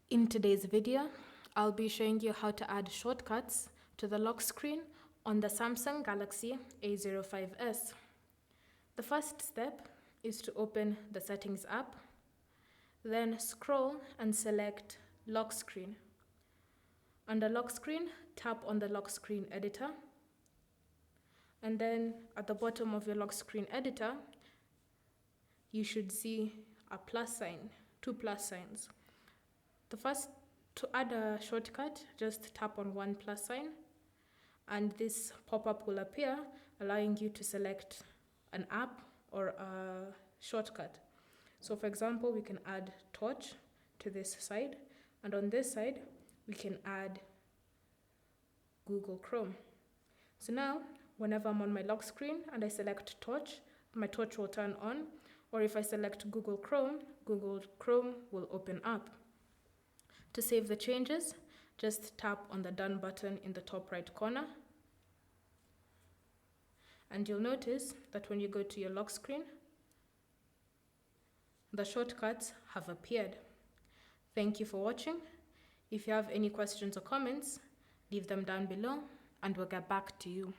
In today's video, I'll be showing you how to add shortcuts to the lock screen on the Samsung Galaxy A05s. The first step is to open the Settings app, then scroll and select Lock Screen. Under Lock Screen, tap on the Lock Screen Editor, and then at the bottom of your Lock Screen Editor, you should see a plus sign, two plus signs. To add a shortcut, just tap on one plus sign and this pop-up will appear, allowing you to select an app or a shortcut. So for example, we can add Torch to this side, and on this side, we can add Google Chrome. So now, whenever I'm on my lock screen and I select Torch, my Torch will turn on, or if I select Google Chrome will open up. To save the changes, just tap on the Done button in the top right corner. And you'll notice that when you go to your lock screen, the shortcuts have appeared. Thank you for watching. If you have any questions or comments, leave them down below and we'll get back to you.